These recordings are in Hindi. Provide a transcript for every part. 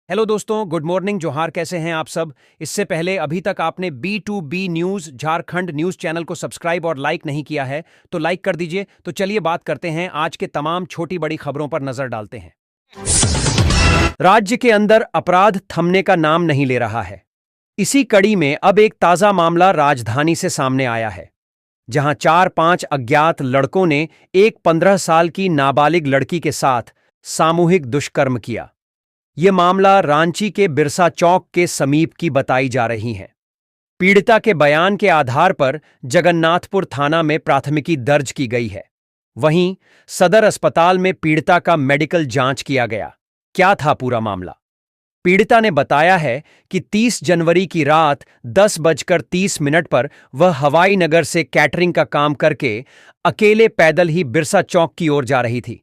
हेलो दोस्तों, गुड मॉर्निंग, जोहार। कैसे हैं आप सब? इससे पहले अभी तक आपने B2B news Jharkhand news channel को सब्सक्राइब और लाइक नहीं किया है तो लाइक कर दीजिए। तो चलिए बात करते हैं, आज के तमाम छोटी बड़ी खबरों पर नजर डालते हैं। राज्य के अंदर अपराध थमने का नाम नहीं ले रहा है। इसी कड़ी में अब एक ताजा मामला राजधानी से सामने आया है, जहां 4-5 अज्ञात लड़कों ने एक 15 साल की नाबालिग लड़की के साथ सामूहिक दुष्कर्म किया। यह मामला रांची के बिरसा चौक के समीप की बताई जा रही है। पीड़िता के बयान के आधार पर जगन्नाथपुर थाना में प्राथमिकी दर्ज की गई है। वहीं सदर अस्पताल में पीड़िता का मेडिकल जांच किया गया। क्या था पूरा मामला? पीड़िता ने बताया है कि 30 जनवरी की रात 10:30 पर वह हवाई नगर से कैटरिंग का काम करके अकेले पैदल ही बिरसा चौक की ओर जा रही थी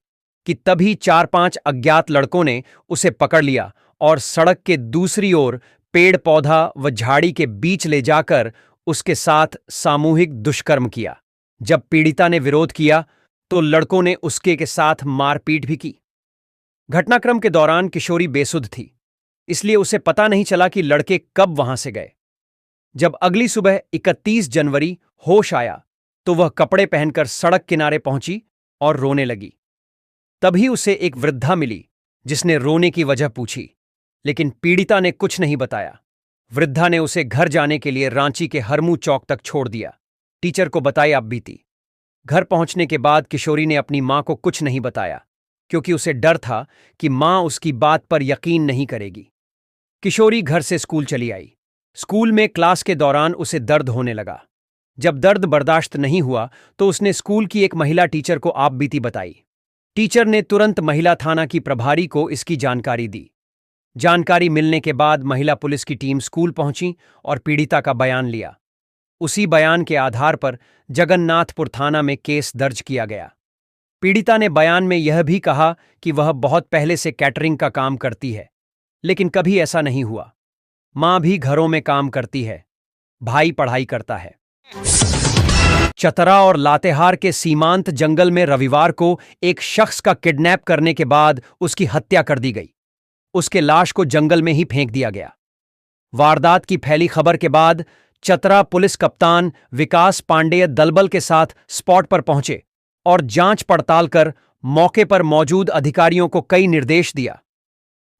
कि तभी 4-5 अज्ञात लड़कों ने उसे पकड़ लिया और सड़क के दूसरी ओर पेड़ पौधा व झाड़ी के बीच ले जाकर उसके साथ सामूहिक दुष्कर्म किया। जब पीड़िता ने विरोध किया तो लड़कों ने उसके के साथ मारपीट भी की। घटनाक्रम के दौरान किशोरी बेसुध थी, इसलिए उसे पता नहीं चला कि लड़के कब वहां से गए। जब अगली सुबह 31 जनवरी होश आया तो वह कपड़े पहनकर सड़क किनारे पहुंची और रोने लगी। तभी उसे एक वृद्धा मिली, जिसने रोने की वजह पूछी, लेकिन पीड़िता ने कुछ नहीं बताया। वृद्धा ने उसे घर जाने के लिए रांची के हरमू चौक तक छोड़ दिया। टीचर को बताई आप बीती। घर पहुंचने के बाद किशोरी ने अपनी मां को कुछ नहीं बताया, क्योंकि उसे डर था कि मां उसकी बात पर यकीन नहीं करेगी। किशोरी घर से स्कूल चली आई। स्कूल में क्लास के दौरान उसे दर्द होने लगा। जब दर्द बर्दाश्त नहीं हुआ तो उसने स्कूल की एक महिला टीचर को आप बीती बताई। टीचर ने तुरंत महिला थाना की प्रभारी को इसकी जानकारी दी। जानकारी मिलने के बाद महिला पुलिस की टीम स्कूल पहुंची और पीड़िता का बयान लिया। उसी बयान के आधार पर जगन्नाथपुर थाना में केस दर्ज किया गया। पीड़िता ने बयान में यह भी कहा कि वह बहुत पहले से कैटरिंग का काम करती है, लेकिन कभी ऐसा नहीं हुआ। मां भी घरों में काम करती है, भाई पढ़ाई करता है। चतरा और लातेहार के सीमांत जंगल में रविवार को एक शख्स का किडनैप करने के बाद उसकी हत्या कर दी गई। उसके लाश को जंगल में ही फेंक दिया गया। वारदात की फैली खबर के बाद चतरा पुलिस कप्तान विकास पांडेय दलबल के साथ स्पॉट पर पहुंचे और जांच पड़ताल कर मौके पर मौजूद अधिकारियों को कई निर्देश दिया।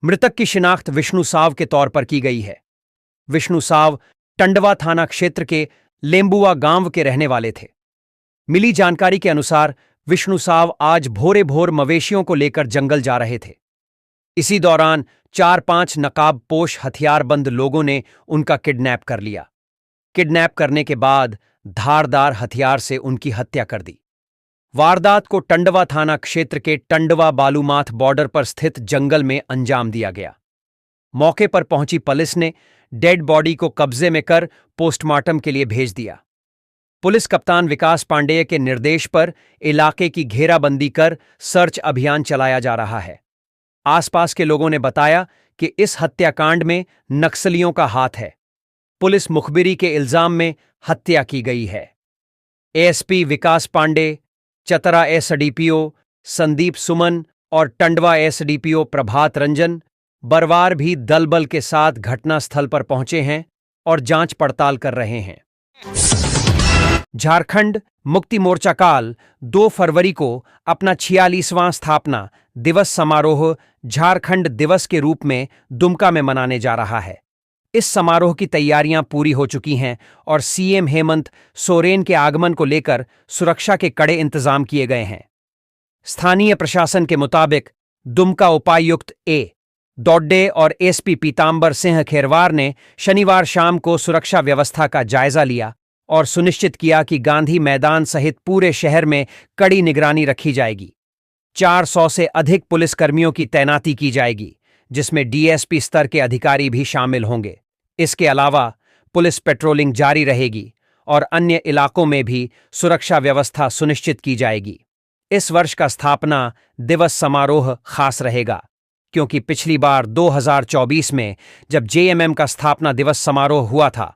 मृतक की शिनाख्त विष्णु साव के तौर पर की गई है। विष्णु साव टंडवा थाना क्षेत्र के लेम्बुआ गांव के रहने वाले थे। मिली जानकारी के अनुसार विष्णु साव आज भोरे भोर मवेशियों को लेकर जंगल जा रहे थे। इसी दौरान 4-5 नकाबपोश हथियारबंद लोगों ने उनका किडनैप कर लिया। किडनैप करने के बाद धारदार हथियार से उनकी हत्या कर दी। वारदात को टंडवा थाना क्षेत्र के टंडवा बालूमाथ बॉर्डर पर स्थित जंगल में अंजाम दिया गया। मौके पर पहुंची पुलिस ने डेड बॉडी को कब्जे में कर पोस्टमार्टम के लिए भेज दिया। पुलिस कप्तान विकास पांडेय के निर्देश पर इलाके की घेराबंदी कर सर्च अभियान चलाया जा रहा है। आसपास के लोगों ने बताया कि इस हत्याकांड में नक्सलियों का हाथ है। पुलिस मुखबिरी के इल्जाम में हत्या की गई है। एएसपी विकास पांडे, चतरा एसडीपीओ संदीप सुमन और टंडवा एसडीपीओ प्रभात रंजन बरवार भी दलबल के साथ घटनास्थल पर पहुंचे हैं और जांच पड़ताल कर रहे हैं। झारखंड मुक्ति मोर्चा काल 2 फरवरी को अपना 46वां स्थापना दिवस समारोह झारखंड दिवस के रूप में दुमका में मनाने जा रहा है। इस समारोह की तैयारियां पूरी हो चुकी हैं और सीएम हेमंत सोरेन के आगमन को लेकर सुरक्षा के कड़े इंतजाम किए गए हैं। स्थानीय प्रशासन के मुताबिक दुमका उपायुक्त ए दोड्डे और एसपी पीतांबर सिंह खेरवार ने शनिवार शाम को सुरक्षा व्यवस्था का जायजा लिया और सुनिश्चित किया कि गांधी मैदान सहित पूरे शहर में कड़ी निगरानी रखी जाएगी। 400 से अधिक पुलिसकर्मियों की तैनाती की जाएगी, जिसमें डीएसपी स्तर के अधिकारी भी शामिल होंगे। इसके अलावा पुलिस पेट्रोलिंग जारी रहेगी और अन्य इलाकों में भी सुरक्षा व्यवस्था सुनिश्चित की जाएगी। इस वर्ष का स्थापना दिवस समारोह खास रहेगा, क्योंकि पिछली बार 2024 में जब जेएमएम का स्थापना दिवस समारोह हुआ था,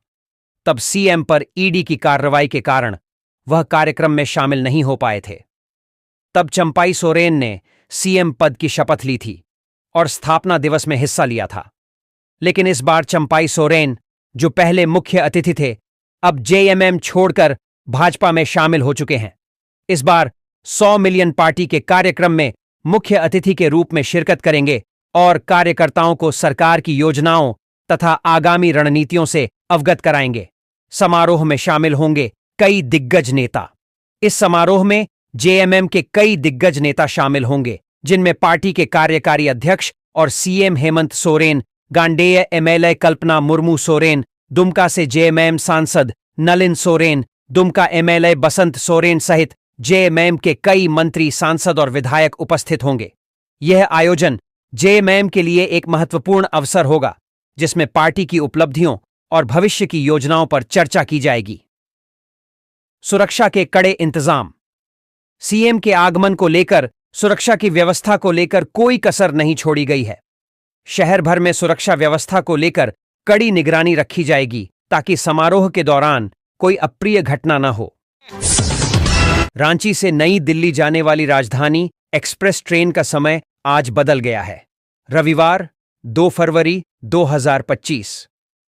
तब सीएम पर ईडी की कार्रवाई के कारण वह कार्यक्रम में शामिल नहीं हो पाए थे। तब चंपाई सोरेन ने सीएम पद की शपथ ली थी और स्थापना दिवस में हिस्सा लिया था। लेकिन इस बार चंपाई सोरेन, जो पहले मुख्य अतिथि थे, अब जेएमएम छोड़कर भाजपा में शामिल हो चुके हैं। इस बार 100 मिलियन पार्टी के कार्यक्रम में मुख्य अतिथि के रूप में शिरकत करेंगे और कार्यकर्ताओं को सरकार की योजनाओं तथा आगामी रणनीतियों से अवगत कराएंगे। समारोह में शामिल होंगे कई दिग्गज नेता। इस समारोह में जेएमएम के कई दिग्गज नेता शामिल होंगे, जिनमें पार्टी के कार्यकारी अध्यक्ष और सीएम हेमंत सोरेन, गांडेय एमएलए कल्पना मुर्मू सोरेन, दुमका से जेएमएम सांसद नलिन सोरेन, दुमका एमएलए बसंत सोरेन सहित जेएमएम के कई मंत्री, सांसद और विधायक उपस्थित होंगे। यह आयोजन जेएमएम के लिए एक महत्वपूर्ण अवसर होगा, जिसमें पार्टी की उपलब्धियों और भविष्य की योजनाओं पर चर्चा की जाएगी। सुरक्षा के कड़े इंतजाम। सीएम के आगमन को लेकर सुरक्षा की व्यवस्था को लेकर कोई कसर नहीं छोड़ी गई है। शहर भर में सुरक्षा व्यवस्था को लेकर कड़ी निगरानी रखी जाएगी, ताकि समारोह के दौरान कोई अप्रिय घटना न हो। रांची से नई दिल्ली जाने वाली राजधानी एक्सप्रेस ट्रेन का समय आज बदल गया है। रविवार 2 फरवरी 2025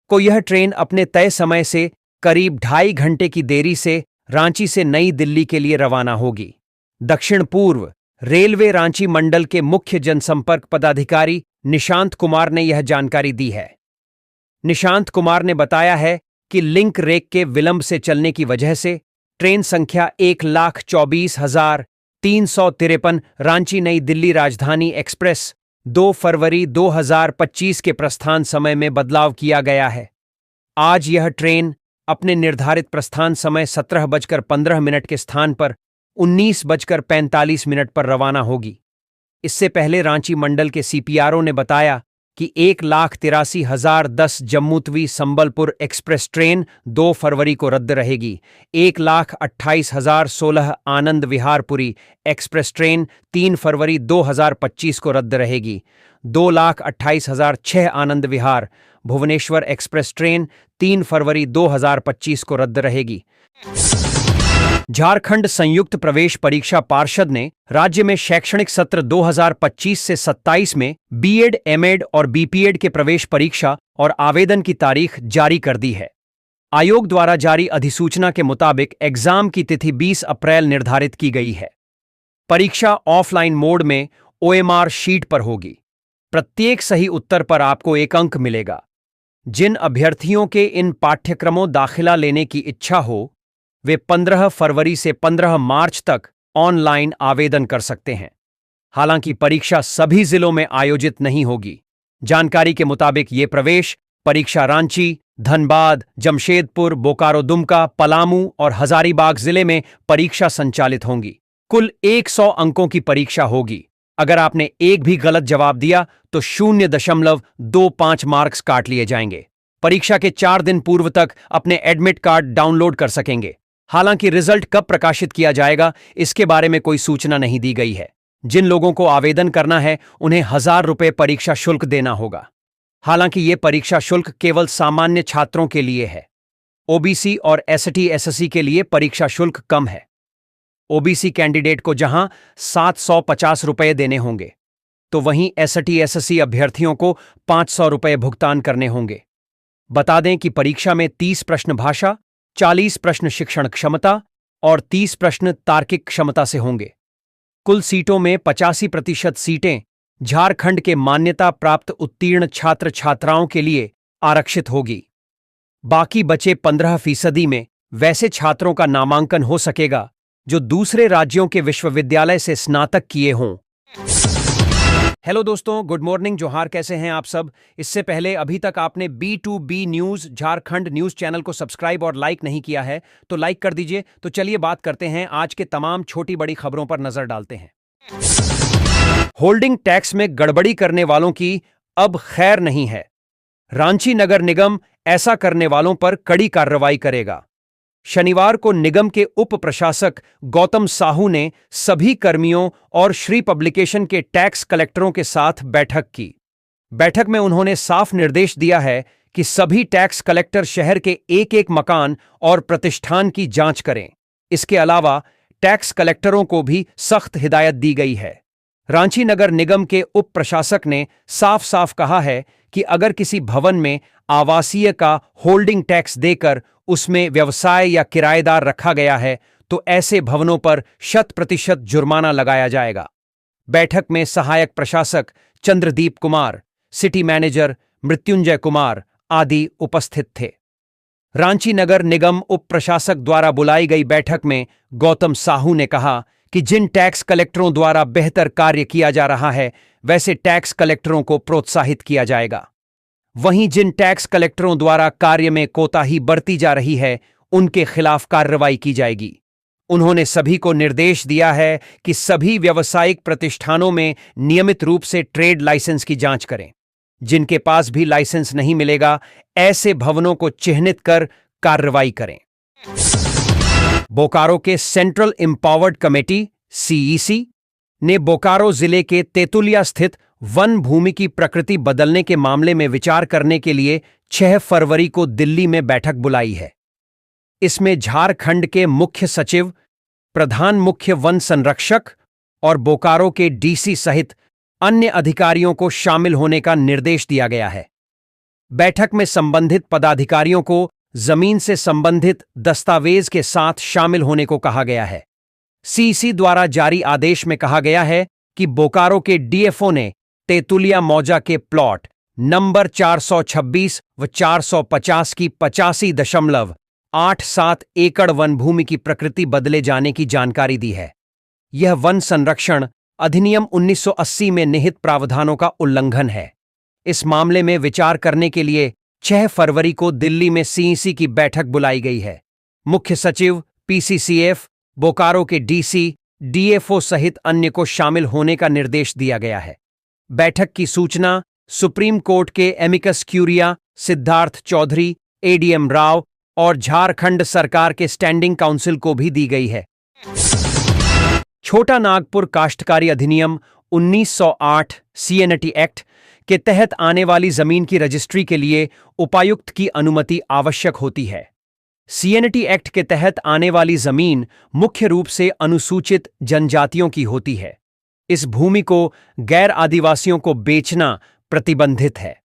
को यह ट्रेन अपने तय समय से करीब 2.5 घंटे की देरी से रांची से नई दिल्ली के लिए रवाना होगी। दक्षिण पूर्व रेलवे रांची मंडल के मुख्य जनसंपर्क पदाधिकारी निशांत कुमार ने यह जानकारी दी है। निशांत कुमार ने बताया है कि लिंक रेक के विलंब से चलने की वजह से ट्रेन संख्या 1,24,353 रांची नई दिल्ली राजधानी एक्सप्रेस 2 फरवरी 2025 के प्रस्थान समय में बदलाव किया गया है। आज यह ट्रेन अपने निर्धारित प्रस्थान समय 17:15 के स्थान पर 19:45 पर रवाना होगी। इससे पहले रांची मंडल के सीपीआरओ ने बताया कि 1,83,010 जम्मू तवी संबलपुर एक्सप्रेस ट्रेन 2 फरवरी को रद्द रहेगी। 1,28,016 आनंद विहारपुरी एक्सप्रेस ट्रेन 3 फरवरी 2025 को रद्द रहेगी। 2,28,006 आनंद विहार भुवनेश्वर एक्सप्रेस ट्रेन 3 फरवरी 2025 को रद्द रहेगी। झारखंड संयुक्त प्रवेश परीक्षा पार्षद ने राज्य में शैक्षणिक सत्र 2025 से 27 में बीएड, एमएड और बीपीएड के प्रवेश परीक्षा और आवेदन की तारीख जारी कर दी है। आयोग द्वारा जारी अधिसूचना के मुताबिक एग्जाम की तिथि 20 अप्रैल निर्धारित की गई है। परीक्षा ऑफलाइन मोड में ओएमआर शीट पर होगी। प्रत्येक सही उत्तर पर आपको 1 अंक मिलेगा। जिन अभ्यर्थियों के इन पाठ्यक्रमों दाखिला लेने की इच्छा हो, वे 15 फरवरी से 15 मार्च तक ऑनलाइन आवेदन कर सकते हैं। हालांकि परीक्षा सभी जिलों में आयोजित नहीं होगी। जानकारी के मुताबिक ये प्रवेश परीक्षा रांची, धनबाद, जमशेदपुर, बोकारो, दुमका, पलामू और हजारीबाग जिले में परीक्षा संचालित होंगी। कुल 100 अंकों की परीक्षा होगी। अगर आपने एक भी गलत जवाब दिया तो 0.25 मार्क्स काट लिए जाएंगे। परीक्षा के 4 दिन पूर्व तक अपने एडमिट कार्ड डाउनलोड कर सकेंगे। हालांकि रिजल्ट कब प्रकाशित किया जाएगा, इसके बारे में कोई सूचना नहीं दी गई है। जिन लोगों को आवेदन करना है, उन्हें 1,000 रुपये परीक्षा शुल्क देना होगा। हालांकि ये परीक्षा शुल्क केवल सामान्य छात्रों के लिए है। ओबीसी और एसटी एससी के लिए परीक्षा शुल्क कम है। ओबीसी कैंडिडेट को जहां 750 रुपये देने होंगे, तो वहीं एसटी एससी अभ्यर्थियों को 500 रुपये भुगतान करने होंगे। बता दें कि परीक्षा में 30 प्रश्न भाषा, 40 प्रश्न शिक्षण क्षमता और 30 प्रश्न तार्किक क्षमता से होंगे। कुल सीटों में 85% सीटें झारखंड के मान्यता प्राप्त उत्तीर्ण छात्र छात्राओं के लिए आरक्षित होगी। बाकी बचे 15% में वैसे छात्रों का नामांकन हो सकेगा जो दूसरे राज्यों के विश्वविद्यालय से स्नातक किए हों। हेलो दोस्तों, गुड मॉर्निंग, जोहार। कैसे हैं आप सब? इससे पहले अभी तक आपने B2B news Jharkhand news channel को सब्सक्राइब और लाइक नहीं किया है तो लाइक कर दीजिए। तो चलिए बात करते हैं, आज के तमाम छोटी बड़ी खबरों पर नजर डालते हैं। होल्डिंग टैक्स में गड़बड़ी करने वालों की अब खैर नहीं है। रांची नगर निगम ऐसा करने वालों पर कड़ी कार्रवाई करेगा। शनिवार को निगम के उप प्रशासक गौतम साहू ने सभी कर्मियों और श्री पब्लिकेशन के टैक्स कलेक्टरों के साथ बैठक की। बैठक में उन्होंने साफ निर्देश दिया है कि सभी टैक्स कलेक्टर शहर के एक-एक मकान और प्रतिष्ठान की जांच करें। इसके अलावा टैक्स कलेक्टरों को भी सख्त हिदायत दी गई है। रांची नगर निगम के उप प्रशासक ने साफ साफ कहा है कि अगर किसी भवन में आवासीय का होल्डिंग टैक्स देकर उसमें व्यवसाय या किराएदार रखा गया है तो ऐसे भवनों पर 100% जुर्माना लगाया जाएगा। बैठक में सहायक प्रशासक चंद्रदीप कुमार, सिटी मैनेजर मृत्युंजय कुमार आदि उपस्थित थे। रांची नगर निगम उप प्रशासक द्वारा बुलाई गई बैठक में गौतम साहू ने कहा कि जिन टैक्स कलेक्टरों द्वारा बेहतर कार्य किया जा रहा है वैसे टैक्स कलेक्टरों को प्रोत्साहित किया जाएगा। वहीं जिन टैक्स कलेक्टरों द्वारा कार्य में कोताही बरती जा रही है उनके खिलाफ कार्रवाई की जाएगी। उन्होंने सभी को निर्देश दिया है कि सभी व्यावसायिक प्रतिष्ठानों में नियमित रूप से ट्रेड लाइसेंस की जांच करें। जिनके पास भी लाइसेंस नहीं मिलेगा ऐसे भवनों को चिह्नित कर कार्रवाई करें। बोकारो के सेंट्रल एम्पावर्ड कमेटी सीईसी ने बोकारो जिले के तेतुलिया स्थित वन भूमि की प्रकृति बदलने के मामले में विचार करने के लिए 6 फरवरी को दिल्ली में बैठक बुलाई है। इसमें झारखंड के मुख्य सचिव, प्रधान मुख्य वन संरक्षक और बोकारो के डीसी सहित अन्य अधिकारियों को शामिल होने का निर्देश दिया गया है। बैठक में संबंधित पदाधिकारियों को जमीन से संबंधित दस्तावेज के साथ शामिल होने को कहा गया है। सीईसी द्वारा जारी आदेश में कहा गया है कि बोकारो के डीएफओ ने तेतुलिया मौजा के प्लॉट नंबर 426 व 450 की 85.87 एकड़ वन भूमि की प्रकृति बदले जाने की जानकारी दी है। यह वन संरक्षण अधिनियम 1980 में निहित प्रावधानों का उल्लंघन है। इस मामले में विचार करने के लिए 6 फरवरी को दिल्ली में सीईसी की बैठक बुलाई गई है। मुख्य सचिव, पीसीसीएफ, बोकारो के डीसी, डीएफओ सहित अन्य को शामिल होने का निर्देश दिया गया है। बैठक की सूचना सुप्रीम कोर्ट के एमिकस क्यूरिया सिद्धार्थ चौधरी, एडीएम राव और झारखंड सरकार के स्टैंडिंग काउंसिल को भी दी गई है। छोटा नागपुर काश्तकारी अधिनियम 1908 सीएनटी एक्ट के तहत आने वाली जमीन की रजिस्ट्री के लिए उपायुक्त की अनुमति आवश्यक होती है। सीएनटी एक्ट के तहत आने वाली जमीन मुख्य रूप से अनुसूचित जनजातियों की होती है। इस भूमि को गैर आदिवासियों को बेचना प्रतिबंधित है।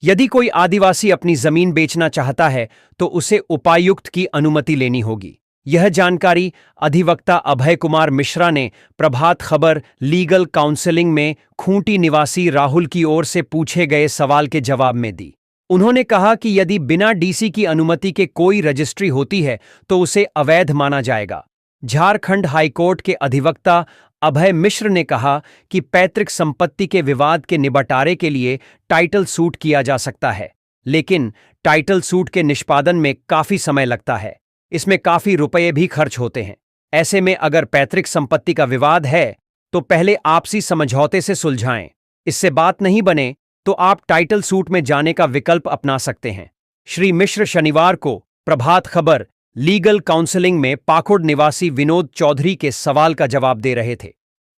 यदि कोई आदिवासी अपनी जमीन बेचना चाहता है तो उसे उपायुक्त की अनुमति लेनी होगी। यह जानकारी अधिवक्ता अभय कुमार मिश्रा ने प्रभात खबर लीगल काउंसलिंग में खूंटी निवासी राहुल की ओर से पूछे गए सवाल के जवाब में दी। उन्होंने कहा कि यदि बिना डीसी की अनुमति के कोई रजिस्ट्री होती है तो उसे अवैध माना जाएगा। झारखंड हाईकोर्ट के अधिवक्ता अभय मिश्र ने कहा कि पैतृक संपत्ति के विवाद के निबटारे के लिए टाइटल सूट किया जा सकता है, लेकिन टाइटल सूट के निष्पादन में काफी समय लगता है। इसमें काफी रुपये भी खर्च होते हैं। ऐसे में अगर पैतृक संपत्ति का विवाद है तो पहले आपसी समझौते से सुलझाएं। इससे बात नहीं बने तो आप टाइटल सूट में जाने का विकल्प अपना सकते हैं। श्री मिश्र शनिवार को प्रभात खबर लीगल काउंसलिंग में पाखुड़ निवासी विनोद चौधरी के सवाल का जवाब दे रहे थे।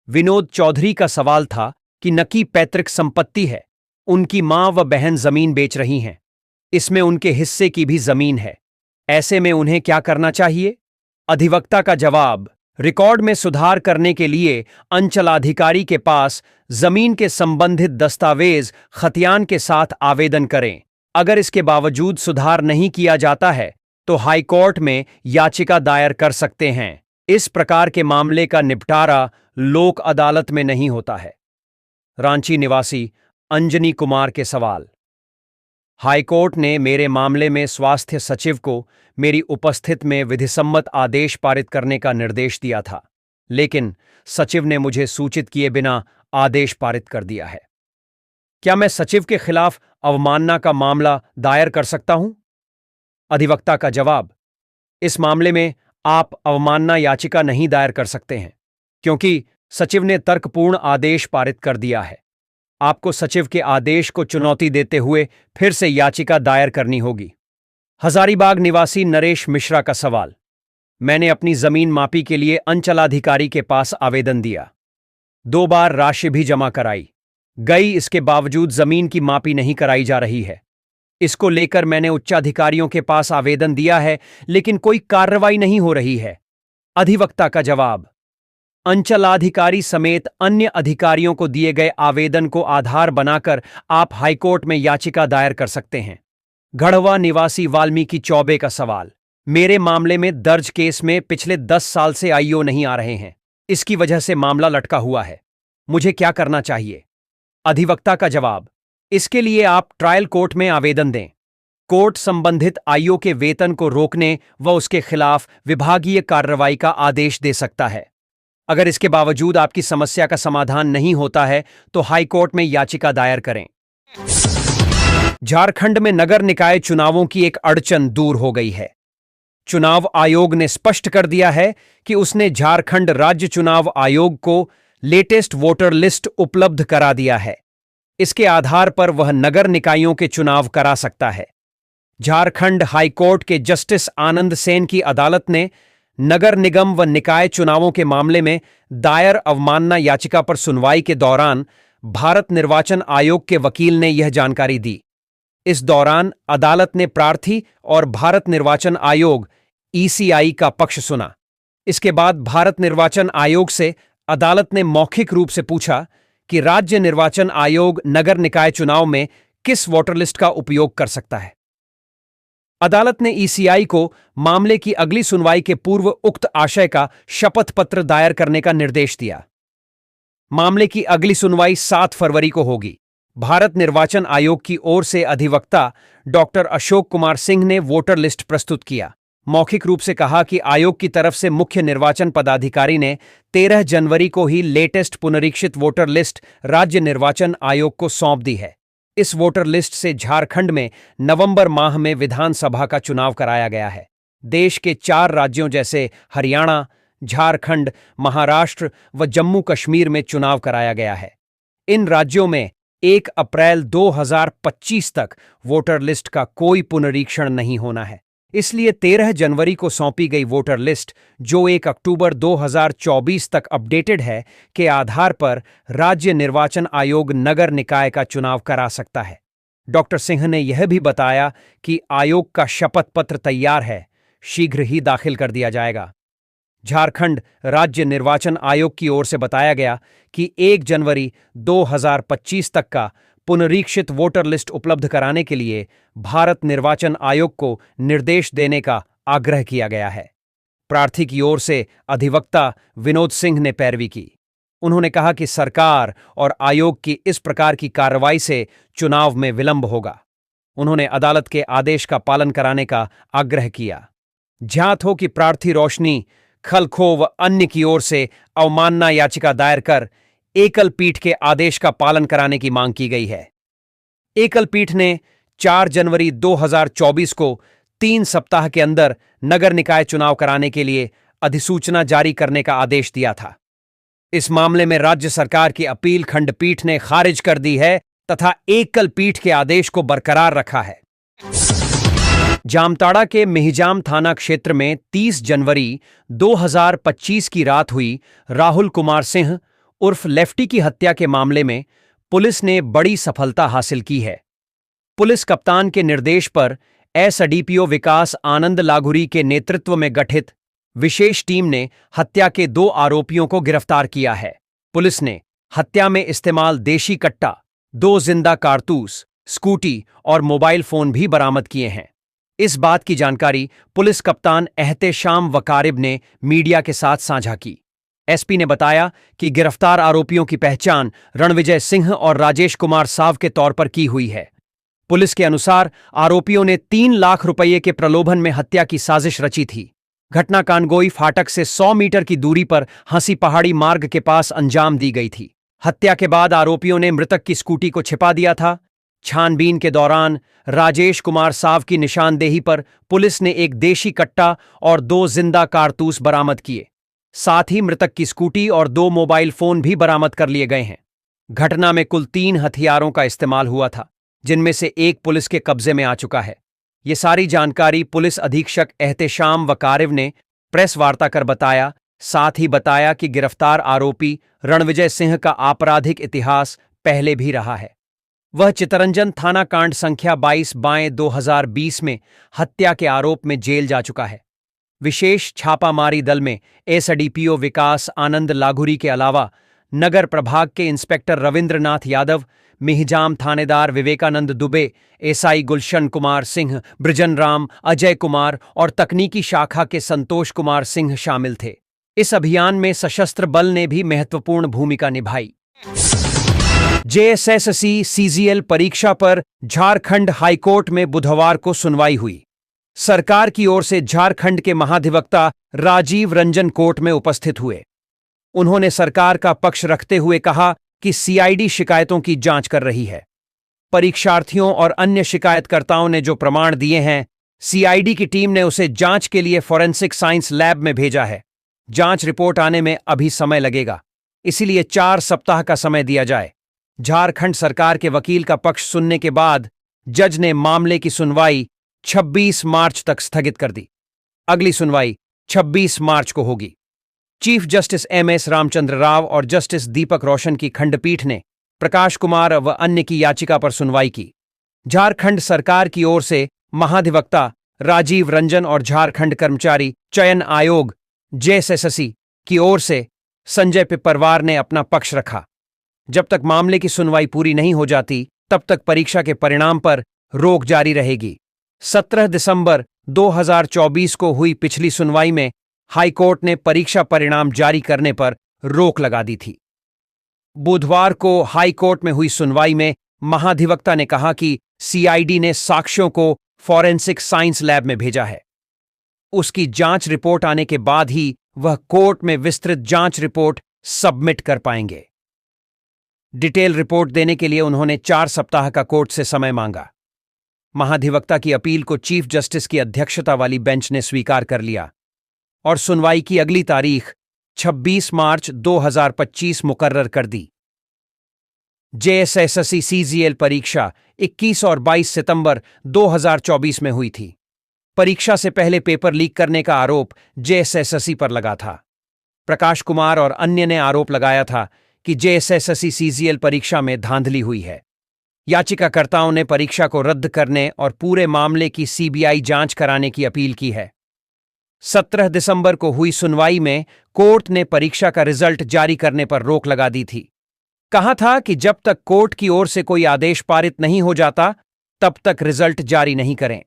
विनोद चौधरी का सवाल था कि नकी पैतृक संपत्ति है, उनकी मां व बहन जमीन बेच रही हैं, इसमें उनके हिस्से की भी जमीन है, ऐसे में उन्हें क्या करना चाहिए? अधिवक्ता का जवाब, रिकॉर्ड में सुधार करने के लिए अंचलाधिकारी के पास जमीन के संबंधित दस्तावेज खतियान के साथ आवेदन करें। अगर इसके बावजूद सुधार नहीं किया जाता है तो हाईकोर्ट में याचिका दायर कर सकते हैं। इस प्रकार के मामले का निपटारा लोक अदालत में नहीं होता है। रांची निवासी अंजनी कुमार के सवाल, हाईकोर्ट ने मेरे मामले में स्वास्थ्य सचिव को मेरी उपस्थिति में विधिसम्मत आदेश पारित करने का निर्देश दिया था, लेकिन सचिव ने मुझे सूचित किए बिना आदेश पारित कर दिया है। क्या मैं सचिव के खिलाफ अवमानना का मामला दायर कर सकता हूं? अधिवक्ता का जवाब, इस मामले में आप अवमानना याचिका नहीं दायर कर सकते हैं, क्योंकि सचिव ने तर्कपूर्ण आदेश पारित कर दिया है। आपको सचिव के आदेश को चुनौती देते हुए फिर से याचिका दायर करनी होगी। हजारीबाग निवासी नरेश मिश्रा का सवाल, मैंने अपनी जमीन मापी के लिए अंचलाधिकारी के पास आवेदन दिया, 2 बार राशि भी जमा कराई गई, इसके बावजूद जमीन की मापी नहीं कराई जा रही है। इसको लेकर मैंने उच्चाधिकारियों के पास आवेदन दिया है, लेकिन कोई कार्रवाई नहीं हो रही है। अधिवक्ता का जवाब, अंचलाधिकारी समेत अन्य अधिकारियों को दिए गए आवेदन को आधार बनाकर आप हाईकोर्ट में याचिका दायर कर सकते हैं। गढ़वा निवासी वाल्मीकि चौबे का सवाल। मेरे मामले में दर्ज केस में पिछले 10 साल से आईओ नहीं आ रहे हैं। इसकी वजह से मामला लटका हुआ है। मुझे क्या करना चाहिए? अधिवक्ता का जवाब। इसके लिए आप ट्रायल कोर्ट में आवेदन दें। कोर्ट संबंधित आईओ के वेतन को रोकने व उसके खिलाफ विभागीय कार्रवाई का आदेश दे सकता है। अगर इसके बावजूद आपकी समस्या का समाधान नहीं होता है तो हाईकोर्ट में याचिका दायर करें। झारखंड में नगर निकाय चुनावों की एक अड़चन दूर हो गई है। चुनाव आयोग ने स्पष्ट कर दिया है कि उसने झारखंड राज्य चुनाव आयोग को लेटेस्ट वोटर लिस्ट उपलब्ध करा दिया है। इसके आधार पर वह नगर निकायों के चुनाव करा सकता है। झारखंड हाईकोर्ट के जस्टिस आनंद सेन की अदालत ने नगर निगम व निकाय चुनावों के मामले में दायर अवमानना याचिका पर सुनवाई के दौरान भारत निर्वाचन आयोग के वकील ने यह जानकारी दी। इस दौरान अदालत ने प्रार्थी और भारत निर्वाचन आयोग ईसीआई का पक्ष सुना। इसके बाद भारत निर्वाचन आयोग से अदालत ने मौखिक रूप से पूछा कि राज्य निर्वाचन आयोग नगर निकाय चुनाव में किस वोटर लिस्ट का उपयोग कर सकता है। अदालत ने ईसीआई को मामले की अगली सुनवाई के पूर्व उक्त आशय का शपथ पत्र दायर करने का निर्देश दिया। मामले की अगली सुनवाई 7 फरवरी को होगी। भारत निर्वाचन आयोग की ओर से अधिवक्ता डॉक्टर अशोक कुमार सिंह ने वोटर लिस्ट प्रस्तुत किया। मौखिक रूप से कहा कि आयोग की तरफ से मुख्य निर्वाचन पदाधिकारी ने 13 जनवरी को ही लेटेस्ट पुनरीक्षित वोटर लिस्ट राज्य निर्वाचन आयोग को सौंप दी है। इस वोटर लिस्ट से झारखंड में नवंबर माह में विधानसभा का चुनाव कराया गया है। देश के 4 राज्यों जैसे हरियाणा, झारखंड, महाराष्ट्र व जम्मू कश्मीर में चुनाव कराया गया है। इन राज्यों में 1 अप्रैल 2025 तक वोटर लिस्ट का कोई पुनरीक्षण नहीं होना है। इसलिए 13 जनवरी को सौंपी गई वोटर लिस्ट, जो 1 अक्टूबर 2024 तक अपडेटेड है, के आधार पर राज्य निर्वाचन आयोग नगर निकाय का चुनाव करा सकता है। डॉक्टर सिंह ने यह भी बताया कि आयोग का शपथ पत्र तैयार है, शीघ्र ही दाखिल कर दिया जाएगा। झारखंड राज्य निर्वाचन आयोग की ओर से बताया गया कि 1 जनवरी 2025 तक का पुनरीक्षित वोटर लिस्ट उपलब्ध कराने के लिए भारत निर्वाचन आयोग को निर्देश देने का आग्रह किया गया है। प्रार्थी की ओर से अधिवक्ता विनोद सिंह ने पैरवी की। उन्होंने कहा कि सरकार और आयोग की इस प्रकार की कार्रवाई से चुनाव में विलंब होगा। उन्होंने अदालत के आदेश का पालन कराने का आग्रह किया। ज्ञात हो कि प्रार्थी रोशनी खलखो व अन्य की ओर से अवमानना याचिका दायर कर एकल पीठ के आदेश का पालन कराने की मांग की गई है। एकल पीठ ने 4 जनवरी 2024 को 3 सप्ताह के अंदर नगर निकाय चुनाव कराने के लिए अधिसूचना जारी करने का आदेश दिया था। इस मामले में राज्य सरकार की अपील खंडपीठ ने खारिज कर दी है तथा एकल पीठ के आदेश को बरकरार रखा है। जामताड़ा के मेहिजाम थाना क्षेत्र में 30 जनवरी 2025 की रात हुई राहुल कुमार सिंह उर्फ लेफ्टी की हत्या के मामले में पुलिस ने बड़ी सफलता हासिल की है। पुलिस कप्तान के निर्देश पर एसडीपीओ विकास आनंद लागुरी के नेतृत्व में गठित विशेष टीम ने हत्या के 2 आरोपियों को गिरफ्तार किया है। पुलिस ने हत्या में इस्तेमाल देशी कट्टा, 2 जिंदा कारतूस, स्कूटी और मोबाइल फोन भी बरामद किए हैं। इस बात की जानकारी पुलिस कप्तान एहतेशाम वकारिब ने मीडिया के साथ साझा की। एसपी ने बताया कि गिरफ्तार आरोपियों की पहचान रणविजय सिंह और राजेश कुमार साव के तौर पर की हुई है। पुलिस के अनुसार आरोपियों ने 3 लाख रुपये के प्रलोभन में हत्या की साजिश रची थी। घटना कानगोई फाटक से 100 मीटर की दूरी पर हंसी पहाड़ी मार्ग के पास अंजाम दी गई थी। हत्या के बाद आरोपियों ने मृतक की स्कूटी को छिपा दिया था। छानबीन के दौरान राजेश कुमार साव की निशानदेही पर पुलिस ने एक देशी कट्टा और 2 जिंदा कारतूस बरामद किए। साथ ही मृतक की स्कूटी और 2 मोबाइल फोन भी बरामद कर लिए गए हैं। घटना में कुल 3 हथियारों का इस्तेमाल हुआ था, जिनमें से एक पुलिस के कब्जे में आ चुका है। ये सारी जानकारी पुलिस अधीक्षक एहतेशाम वकारिब ने प्रेस वार्ता कर बताया। साथ ही बताया कि गिरफ्तार आरोपी रणविजय सिंह का आपराधिक इतिहास पहले भी रहा है। वह चितरंजन थाना कांड संख्या 22/2020 में हत्या के आरोप में जेल जा चुका है। विशेष छापामारी दल में एसडीपीओ विकास आनंद लागुरी के अलावा नगर प्रभाग के इंस्पेक्टर रविंद्रनाथ यादव, मिहिजाम थानेदार विवेकानंद दुबे, एसआई गुलशन कुमार सिंह, ब्रजन राम, अजय कुमार और तकनीकी शाखा के संतोष कुमार सिंह शामिल थे। इस अभियान में सशस्त्र बल ने भी महत्वपूर्ण भूमिका निभाई। जेएसएससी सीजीएल परीक्षा पर झारखंड हाईकोर्ट में बुधवार को सुनवाई हुई। सरकार की ओर से झारखंड के महाधिवक्ता राजीव रंजन कोर्ट में उपस्थित हुए। उन्होंने सरकार का पक्ष रखते हुए कहा कि सीआईडी शिकायतों की जांच कर रही है। परीक्षार्थियों और अन्य शिकायतकर्ताओं ने जो प्रमाण दिए हैं, सीआईडी की टीम ने उसे जांच के लिए फॉरेंसिक साइंस लैब में भेजा है। जांच रिपोर्ट आने में अभी समय लगेगा, इसीलिए 4 सप्ताह का समय दिया जाए। झारखंड सरकार के वकील का पक्ष सुनने के बाद जज ने मामले की सुनवाई 26 मार्च तक स्थगित कर दी। अगली सुनवाई 26 मार्च को होगी। Chief justice MS Ramchandra Rao और जस्टिस दीपक रोशन की खंडपीठ ने प्रकाश कुमार व अन्य की याचिका पर सुनवाई की। झारखंड सरकार की ओर से महाधिवक्ता राजीव रंजन और झारखंड कर्मचारी चयन आयोग जेएसएससी की ओर से संजय पिपरवार ने अपना पक्ष रखा। जब तक मामले की सुनवाई पूरी नहीं हो जाती, तब तक परीक्षा के परिणाम पर रोक जारी रहेगी। 17 दिसंबर 2024 को हुई पिछली सुनवाई में हाईकोर्ट ने परीक्षा परिणाम जारी करने पर रोक लगा दी थी। बुधवार को हाईकोर्ट में हुई सुनवाई में महाधिवक्ता ने कहा कि सीआईडी ने साक्ष्यों को फॉरेंसिक साइंस लैब में भेजा है। उसकी जांच रिपोर्ट आने के बाद ही वह कोर्ट में विस्तृत जांच रिपोर्ट सबमिट कर पाएंगे। डिटेल रिपोर्ट देने के लिए उन्होंने 4 सप्ताह का कोर्ट से समय मांगा। महाधिवक्ता की अपील को चीफ जस्टिस की अध्यक्षता वाली बेंच ने स्वीकार कर लिया और सुनवाई की अगली तारीख 26 मार्च 2025 मुकर्रर कर दी। जेएसएससी सीजीएल परीक्षा 21 और 22 सितंबर 2024 में हुई थी। परीक्षा से पहले पेपर लीक करने का आरोप जेएसएससी पर लगा था। प्रकाश कुमार और अन्य ने आरोप लगाया था कि जेएसएससी सीजीएल परीक्षा में धांधली हुई है। याचिकाकर्ताओं ने परीक्षा को रद्द करने और पूरे मामले की सीबीआई जांच कराने की अपील की है। 17 दिसंबर को हुई सुनवाई में कोर्ट ने परीक्षा का रिजल्ट जारी करने पर रोक लगा दी थी। कहा था कि जब तक कोर्ट की ओर से कोई आदेश पारित नहीं हो जाता, तब तक रिजल्ट जारी नहीं करें।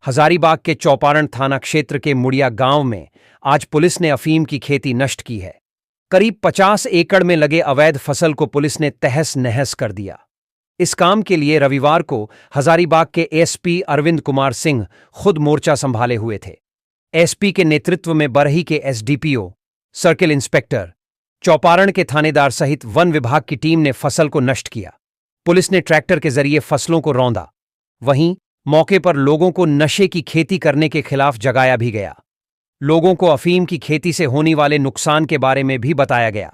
हजारीबाग के चौपारण थाना क्षेत्र के मुड़िया गांव में आज पुलिस ने अफीम की खेती नष्ट की है। करीब 50 एकड़ में लगे अवैध फसल को पुलिस ने तहस नहस कर दिया। इस काम के लिए रविवार को हजारीबाग के एसपी अरविंद कुमार सिंह खुद मोर्चा संभाले हुए थे। एसपी के नेतृत्व में बरही के एसडीपीओ, सर्किल इंस्पेक्टर, चौपारण के थानेदार सहित वन विभाग की टीम ने फसल को नष्ट किया। पुलिस ने ट्रैक्टर के जरिए फसलों को रौंदा। वहीं मौके पर लोगों को नशे की खेती करने के खिलाफ जगाया भी गया। लोगों को अफीम की खेती से होने वाले नुकसान के बारे में भी बताया गया।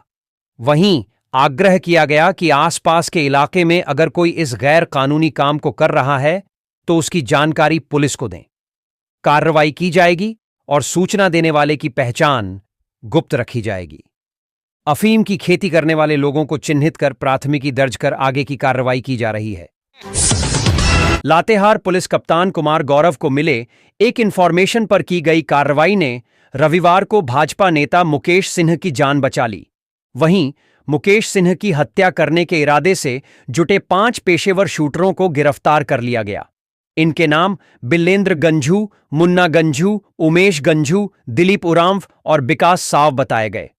वहीं आग्रह किया गया कि आसपास के इलाके में अगर कोई इस गैर कानूनी काम को कर रहा है तो उसकी जानकारी पुलिस को दें। कार्रवाई की जाएगी और सूचना देने वाले की पहचान गुप्त रखी जाएगी। अफीम की खेती करने वाले लोगों को चिन्हित कर प्राथमिकी दर्ज कर आगे की कार्रवाई की जा रही है। लातेहार पुलिस कप्तान कुमार गौरव को मिले एक इंफॉर्मेशन पर की गई कार्रवाई ने रविवार को भाजपा नेता मुकेश सिंह की जान बचा ली। वहीं मुकेश सिंह की हत्या करने के इरादे से जुटे 5 पेशेवर शूटरों को गिरफ्तार कर लिया गया। इनके नाम बिल्लेंद्र गंझू, मुन्ना गंझू, उमेश गंझू, दिलीप उरांव और विकास साव बताए गए।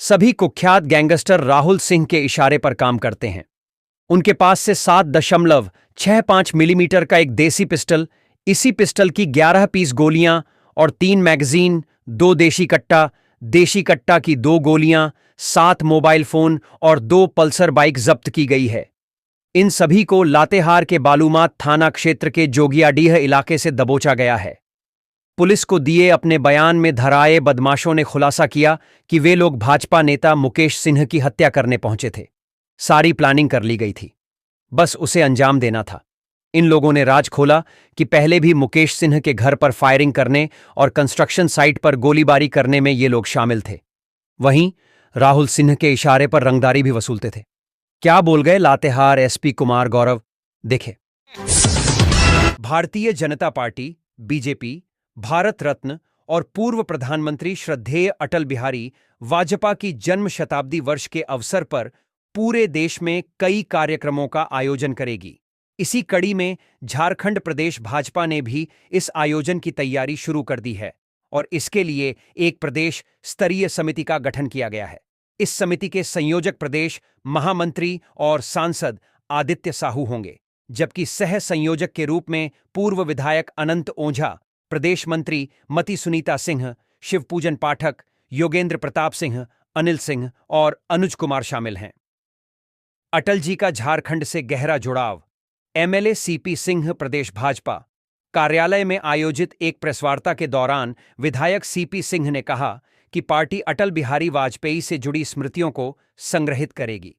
सभी कुख्यात गैंगस्टर राहुल सिंह के इशारे पर काम करते हैं। उनके पास से 7.65 मिलीमीटर का एक देसी पिस्टल, इसी पिस्टल की 11 पीस गोलियां और 3 मैगजीन, 2 देशी कट्टा की 2 गोलियां, 7 मोबाइल फोन और 2 पल्सर बाइक जब्त की गई है। इन सभी को लातेहार के बालूमाथ थाना क्षेत्र के जोगियाडीह इलाके से दबोचा गया है। पुलिस को दिए अपने बयान में धराए बदमाशों ने खुलासा किया कि वे लोग भाजपा नेता मुकेश सिंह की हत्या करने पहुंचे थे। सारी प्लानिंग कर ली गई थी, बस उसे अंजाम देना था। इन लोगों ने राज खोला कि पहले भी मुकेश सिंह के घर पर फायरिंग करने और कंस्ट्रक्शन साइट पर गोलीबारी करने में ये लोग शामिल थे। वहीं राहुल सिंह के इशारे पर रंगदारी भी वसूलते थे। क्या बोल गए लातेहार एसपी कुमार गौरव, देखें। भारतीय जनता पार्टी बीजेपी भारत रत्न और पूर्व प्रधानमंत्री श्रद्धेय अटल बिहारी वाजपेयी की जन्म शताब्दी वर्ष के अवसर पर पूरे देश में कई कार्यक्रमों का आयोजन करेगी। इसी कड़ी में झारखंड प्रदेश भाजपा ने भी इस आयोजन की तैयारी शुरू कर दी है और इसके लिए एक प्रदेश स्तरीय समिति का गठन किया गया है। इस समिति के संयोजक प्रदेश महामंत्री और सांसद आदित्य साहू होंगे, जबकि सह संयोजक के रूप में पूर्व विधायक अनंत ओझा, प्रदेश मंत्री मति सुनीता सिंह, शिवपूजन पाठक, योगेंद्र प्रताप सिंह, अनिल सिंह और अनुज कुमार शामिल हैं। अटल जी का झारखंड से गहरा जुड़ाव। एमएलए सीपी सिंह प्रदेश भाजपा कार्यालय में आयोजित एक प्रेसवार्ता के दौरान विधायक सीपी सिंह ने कहा कि पार्टी अटल बिहारी वाजपेयी से जुड़ी स्मृतियों को संग्रहित करेगी।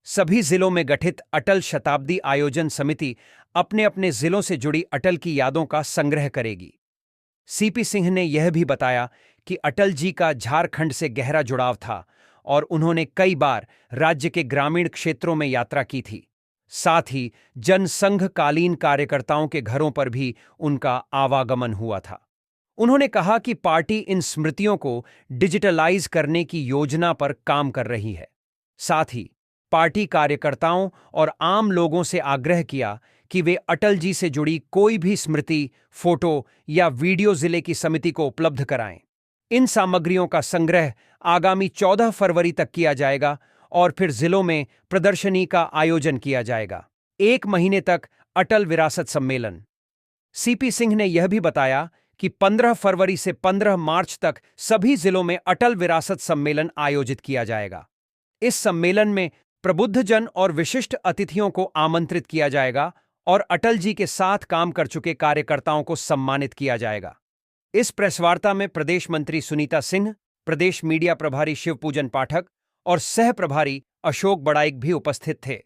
सभी जिलों में गठित अटल शताब्दी आयोजन समिति अपने अपने जिलों से जुड़ी अटल की यादों का संग्रह करेगी। सीपी सिंह ने यह भी बताया कि अटल जी का झारखंड से गहरा जुड़ाव था और उन्होंने कई बार राज्य के ग्रामीण क्षेत्रों में यात्रा की थी। साथ ही जनसंघकालीन कार्यकर्ताओं के घरों पर भी उनका आवागमन हुआ था। उन्होंने कहा कि पार्टी इन स्मृतियों को डिजिटलाइज करने की योजना पर काम कर रही है। साथ ही पार्टी कार्यकर्ताओं और आम लोगों से आग्रह किया कि वे अटल जी से जुड़ी कोई भी स्मृति, फोटो या वीडियो जिले की समिति को उपलब्ध कराएं। इन सामग्रियों का संग्रह आगामी 14 फरवरी तक किया जाएगा और फिर जिलों में प्रदर्शनी का आयोजन किया जाएगा। 1 महीने तक अटल विरासत सम्मेलन। सीपी सिंह ने यह भी बताया कि 15 फरवरी से 15 मार्च तक सभी जिलों में अटल विरासत सम्मेलन आयोजित किया जाएगा। इस सम्मेलन में प्रबुद्धजन और विशिष्ट अतिथियों को आमंत्रित किया जाएगा और अटल जी के साथ काम कर चुके कार्यकर्ताओं को सम्मानित किया जाएगा। इस प्रेसवार्ता में प्रदेश मंत्री सुनीता सिंह, प्रदेश मीडिया प्रभारी शिवपूजन पाठक और सह प्रभारी अशोक बड़ाइक भी उपस्थित थे।